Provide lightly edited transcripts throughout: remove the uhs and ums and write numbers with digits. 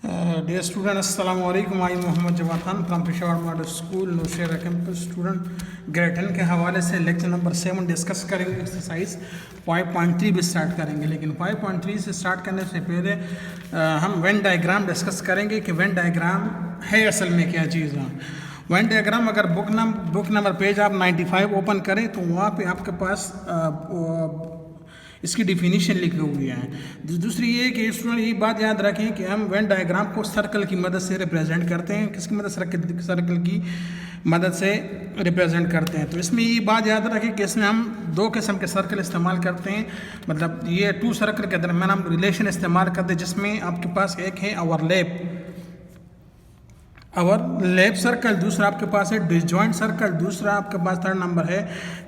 Dear student, Assalamu alaikum. I am Mohammad Jawad Khan from Peshawar Model School, Nusheira Campus. Student grade 10 के हवाले से lecture number 7 discuss करेंगे। Exercise 5.3 भी start करेंगे, लेकिन 5.3 से स्टार्ट करने से पहले हम वेन डायग्राम डिस्कस करेंगे कि वेन डायग्राम है असल में क्या चीज़ है। वेन डायग्राम अगर बुक नंबर पेज आप 95 ओपन करें तो वहाँ पे आपके पास इसकी डिफिनीशन लिखी हुई है। दूसरी ये कि स्टूडेंट ये बात याद रखें कि हम वेन डायग्राम को सर्कल की मदद से रिप्रेजेंट करते हैं। किसकी मदद से? सर्कल की मदद से रिप्रेजेंट करते हैं। तो इसमें ये बात याद रखें कि इसमें हम दो किस्म के सर्कल इस्तेमाल करते हैं, मतलब ये टू सर्कल के दरमियान हम रिलेशन इस्तेमाल करते हैं, जिसमें आपके पास एक है ओवरलैप सर्कल, दूसरा आपके पास है डिसजॉइंट सर्कल, दूसरा आपके पास थर्ड नंबर है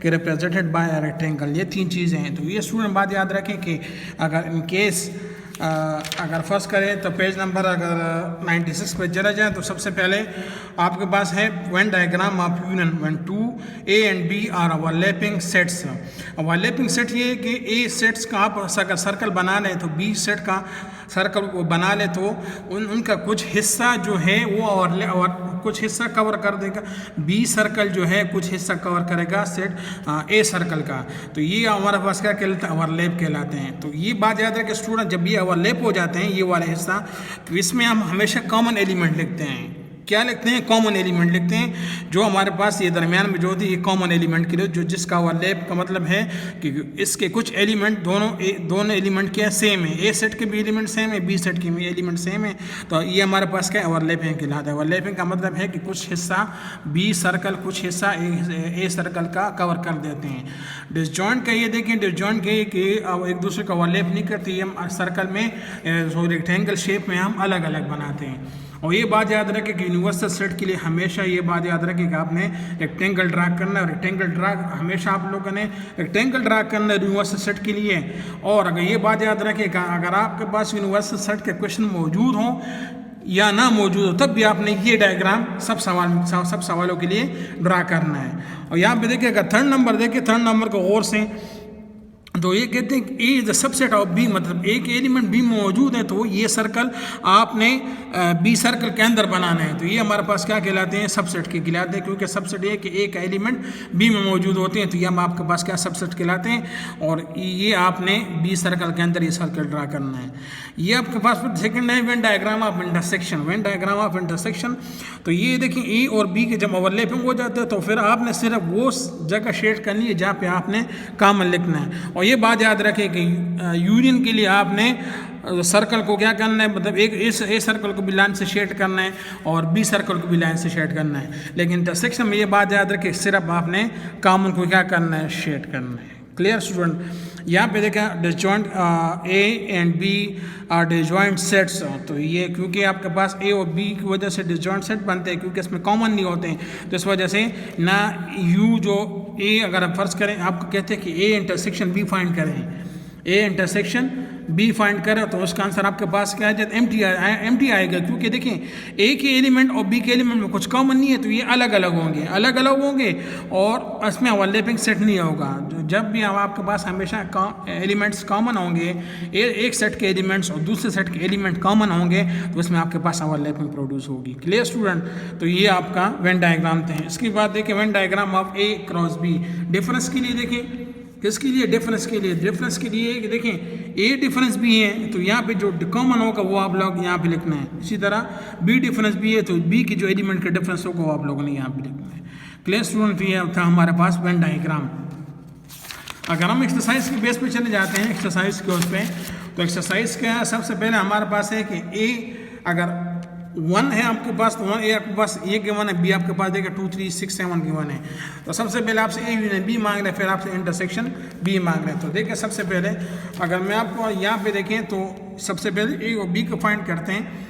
कि रिप्रेजेंटेड बाय अ रेक्टेंगल। ये तीन चीज़ें हैं। तो ये स्टूडेंट बात याद रखें कि अगर इन केस अगर फर्स्ट करें तो पेज नंबर अगर 96 पे चला जाए तो सबसे पहले आपके पास है Venn diagram of union when two A and B are overlapping sets. Overlapping set ये है कि ए सेट्स का आप अगर सर्कल बना लें तो बी सेट का सर्कल को बना ले तो उनका कुछ हिस्सा जो है वो और कुछ हिस्सा कवर कर देगा, बी सर्कल जो है कुछ हिस्सा कवर करेगा सेट ए सर्कल का। तो ये हमारे पास क्या कहलाता है? ओवरलैप कहलाते हैं। तो ये बात याद है कि स्टूडेंट जब ये ओवरलैप हो जाते हैं ये वाला हिस्सा, तो इसमें हम हमेशा कॉमन एलिमेंट लिखते हैं। क्या लिखते हैं? कॉमन एलिमेंट लिखते हैं। जो हमारे पास ये दरमियान में जो होती है ये कॉमन एलिमेंट के लिए, जो जिसका ओवरलैप का मतलब है कि इसके कुछ एलिमेंट दोनों एलिमेंट क्या सेम है, ए सेट के भी एलिमेंट सेम है, बी सेट के भी एलिमेंट सेम है। तो ये हमारे पास क्या ओवरलैपिंग कहलाता है। ओवरलैपिंग का मतलब है कि कुछ हिस्सा बी सर्कल कुछ हिस्सा ए सर्कल का कवर कर देते हैं। डिसजॉइंट का ये देखें, डिसजॉइंट के कि एक दूसरे का ओवरलैप नहीं करती, हम सर्कल में रेक्टेंगल शेप में हम अलग अलग बनाते हैं। और ये बात याद रखें कि यूनिवर्सल सेट के लिए हमेशा ये बात याद रखें कि आपने रेक्टेंगल ड्रा करना है। रेक्टेंगल ड्रा हमेशा आप लोगों ने रेक्टेंगल ड्रा करना है यूनिवर्सल सेट के लिए। और अगर ये बात याद रखें कि अगर आपके पास यूनिवर्सल सेट के क्वेश्चन मौजूद हों या ना मौजूद हो तब भी आपने ये डायग्राम सब सवालों के लिए ड्रा करना है। और यहाँ पे देखिए अगर थर्ड नंबर देखें, थर्ड नंबर को और से तो ये कहते हैं कि A is the subset of B, मतलब एक एलिमेंट बी में मौजूद है तो ये सर्कल आपने बी सर्कल के अंदर बनाना है। तो ये हमारे पास क्या कहलाते हैं? सबसेट के कहलाते हैं, क्योंकि सबसेट ये कि एक एलिमेंट बी में मौजूद होते हैं तो ये हम आपके पास क्या सबसेट कहलाते हैं। और ये आपने बी सर्कल के अंदर ये सर्कल ड्रा करना है। ये आपके पास सेकेंड है Venn diagram of intersection. When diagram of intersection तो ये देखिए ए और बी के जब ओवरलैपिंग हो जाते हैं तो फिर आपने सिर्फ वो जगह शेड करनी है जहाँ पे आपने कॉमन लिखना है। और ये बात याद रखें कि यूनियन के लिए आपने सर्कल को क्या करना है, मतलब एक ए सर्कल को भी लाइन से शेड करना है और बी सर्कल को भी लाइन से शेड करना है। लेकिन इंटरसेक्शन में ये बात याद रखें सिर्फ आपने कॉमन को क्या करना है? शेड करना है। Clear student? यहाँ पे देखा disjoint A and B are disjoint sets. तो ये क्योंकि आपके पास ए और बी की वजह से डिसजॉइंट सेट बनते हैं, क्योंकि इसमें कॉमन नहीं होते हैं। तो इस वजह से ना यू जो ए अगर हम फर्ज करें आपको कहते हैं कि ए इंटरसेक्शन बी फाइंड करें, ए इंटरसेक्शन बी फाइंड करें तो उसका आंसर आपके पास क्या है? एम टी आएगा, क्योंकि देखें ए के एलिमेंट और बी के एलिमेंट में कुछ कॉमन नहीं है तो ये अलग अलग होंगे और इसमें ओवरलैपिंग सेट नहीं होगा। जब भी आपके पास हमेशा एलिमेंट्स कॉमन होंगे, एक सेट के एलिमेंट्स और दूसरे सेट के एलिमेंट कॉमन होंगे तो उसमें आपके पास ओवरलैपिंग प्रोड्यूस होगी। Clear student? तो ये आपका वेन डायग्राम थे। इसके बाद देखें Venn diagram of A cross B. Difference के लिए देखें, किसके लिए? डिफरेंस के लिए। डिफरेंस के लिए देखें ए डिफरेंस भी है तो यहाँ पे जो कॉमन होगा वो आप लोग यहाँ पे लिखना है। इसी तरह बी डिफरेंस भी है तो बी की जो एलिमेंट का डिफरेंस होगा वो आप लोगों ने यहाँ पे लिखना है। Clear student? ये था हमारे पास वेन डायग्राम। अगर हम एक्सरसाइज के बेस पे चले जाते हैं, एक्सरसाइज के उस पर, तो एक्सरसाइज का सबसे पहले हमारे पास है कि ए अगर 1 है आपके पास तो 1 ए आपके पास ये गिवन है, बी आपके पास देखिए 2 3 6 7 गिवन है। तो सबसे पहले आपसे ए यूनियन बी मांग रहे हैं, फिर आपसे इंटरसेक्शन बी मांग रहे हैं। तो देखिए सबसे पहले अगर मैं आपको यहाँ पे देखें तो सबसे पहले ए और बी को फाइंड करते हैं।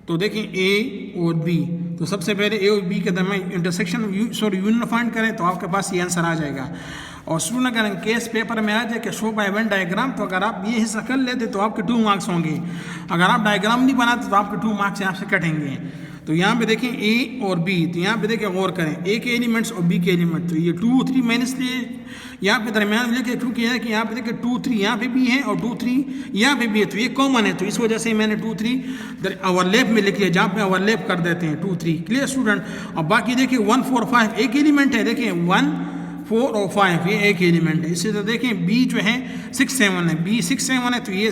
तो देखिए ए और बी, तो सबसे पहले ए और बी के दरमियान इंटरसेक्शन यूनियन फाइंड करें तो आपके पास ये आंसर आ जाएगा। और स्टूडेंट अगर केस पेपर में आ जाए कि शो बाय वेन डायग्राम, तो अगर आप ये हिस्सा कर लेते तो आपके 2 मार्क्स होंगे। अगर आप डायग्राम नहीं बनाते तो आपके 2 मार्क्स यहाँ से कटेंगे। तो यहाँ पे देखें ए और बी, तो यहाँ पे देखें गौर करें ए के एलिमेंट्स और बी के एलिमेंट, तो ये 2 3 मैंने इसलिए यहाँ पे दरमियान लेके क्योंकि है कि यहाँ पे देखें 2 3 यहाँ पे भी है और 2 3 यहाँ पे भी है, तो ये कॉमन है, तो इस वजह से मैंने 2 3 ओवरलैप में लिख लिया, जहाँ पे ओवरलैप कर देते हैं 2 3। Clear student. और बाकी देखिए 1 4 5 एक एलिमेंट है, देखिए 1 4 और 5 ये एक एलिमेंट है। इसी तरह देखें बी जो है 6 7 है, बी 6 7 है, तो ये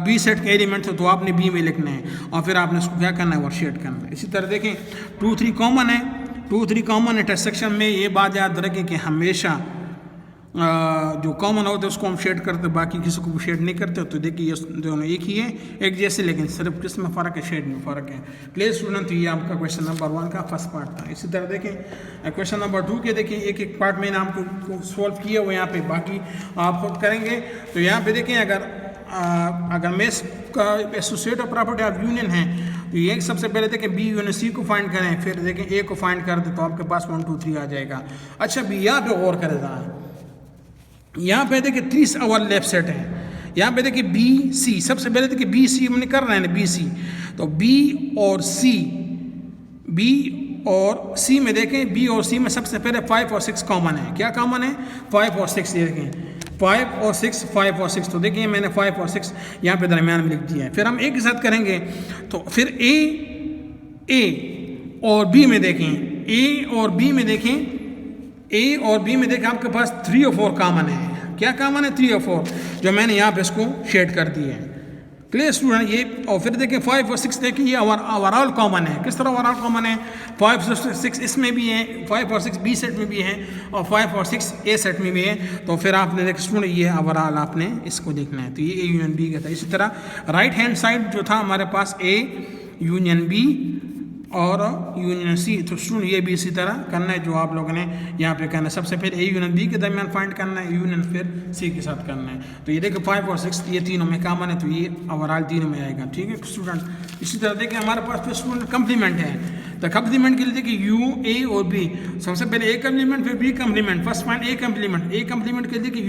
बी सेट का एलिमेंट है, तो आपने बी में लिखना है और फिर आपने उसको क्या करना है, वर्कशीट करना है। इसी तरह देखें 2 3 कॉमन है, 2 3 कॉमन है। टेस्ट सेक्शन में ये बात याद रखें कि हमेशा जो कॉमन होते हैं उसको हम शेड करते, बाकी किसी को शेड नहीं करते। तो देखिए ये दोनों एक ही है, एक जैसे, लेकिन सिर्फ किस में फ़र्क है, शेड में फ़र्क है। Clear student. तो ये आपका क्वेश्चन नंबर 1 का फर्स्ट पार्ट था। इसी तरह देखें क्वेश्चन नंबर 2 के देखिए एक एक पार्ट मैंने आपको सॉल्व किया हुआ यहाँ पे, बाकी आप खुद करेंगे। तो यहाँ पे देखें अगर मेस का एसोसिएट और प्रॉपर्टी ऑफ यूनियन है, तो ये सबसे पहले देखें बी यूनियन सी को फाइंड करें, फिर देखें ए को फाइंड कर दे, तो आपके पास 1 2 3 आ जाएगा। अच्छा बी यहाँ पे गौर करेगा, यहाँ पे देखिए 30 ओवरलैप सेट है। यहाँ पे देखिए बी सी, सबसे पहले देखिए बी सी हमने कर रहे हैं बी सी, तो बी और सी में देखें, बी और सी में सबसे पहले 5 और 6 कॉमन है। क्या कॉमन है? 5 और 6। ये देखें 5 और 6, 5 और 6, तो देखिए मैंने 5 और 6 यहाँ पे दरमियान में लिख दिया है। फिर हम एक के साथ करेंगे, तो फिर ए और बी में देखें, ए और बी में देखें आपके पास 3 और 4 कॉमन है। क्या कॉमन है? 3 और 4, जो मैंने यहाँ पे इसको शेड कर दिए हैं। Clear student. ये और फिर देखें 5 और 6 देखें, ये ओवरऑल कॉमन है। किस तरह ओवरऑल कॉमन है? 5 और 6 इसमें भी है, 5 और 6 बी सेट में भी है और 5 और 6 ए सेट में भी है। तो फिर आपने देख स्टूडेंट ये ओवरऑल आपने इसको देखना है। तो ये ए यूनियन बी का था। इसी तरह राइट हैंड साइड जो था हमारे पास ए यूनियन बी और यूनियन सी, तो स्टूडेंट ये भी इसी तरह करना है जो आप लोगों ने यहाँ पे करना है। सबसे पहले ए यूनियन बी के दरमियान फाइंड करना है, यूनियन फिर सी के साथ करना है। तो ये देखिए 5 और 6 ये तीनों में कॉमन है, तो ये ओवरऑल तीनों में आएगा। ठीक है स्टूडेंट। इसी तरह देखिए हमारे पास फिर स्टूडेंट कंप्लीमेंट है। तो कंप्लीमेंट के लिए देखिए यू ए और बी, सबसे पहले ए कंप्लीमेंट फिर B complement. First point A complement के लिए देखिए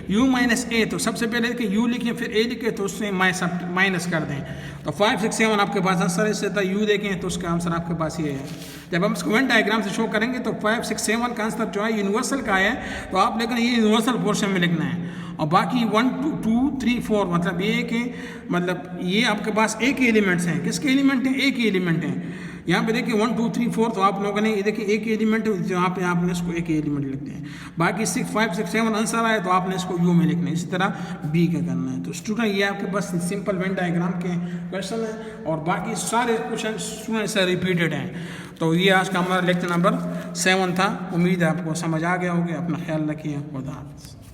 यू माइनस ए, तो सबसे पहले देखिए यू लिखें फिर ए लिखें, तो उससे माइनस कर दें। तो 5 6 7 आपके पास आंसर इससे था। यू देखें तो उसका आंसर आपके पास ये है। जब हम इसको वेन डायग्राम से शो करेंगे तो 5 6 7 का आंसर जो है यूनिवर्सल का है, तो आप लेकिन ये यूनिवर्सल पोर्शन में लिखना है। और बाकी 1 2 3 4 मतलब ये कि मतलब ये आपके पास ए के एलिमेंट्स हैं। किसके एलिमेंट हैं? ए के एलिमेंट हैं। यहाँ पे देखिए 1 2 3 4, तो आप लोगों ने ये देखिए एक एलिमेंट है, जहाँ पे आपने इसको एक एलिमेंट लिखते हैं। बाकी 6 5 6 7 आंसर आए तो आपने इसको यू में लिखना है। इसी तरह बी का करना है। तो स्टूडेंट ये आपके पास सिंपल वेन डायग्राम के क्वेश्चन है और बाकी सारे क्वेश्चन स्टूडेंट से रिपीटेड हैं। तो ये आज का हमारा लेक्चर नंबर 7 था। उम्मीद है आपको समझ आ गया होगा। अपना ख्याल रखिए। खुदा हाफ़िज़।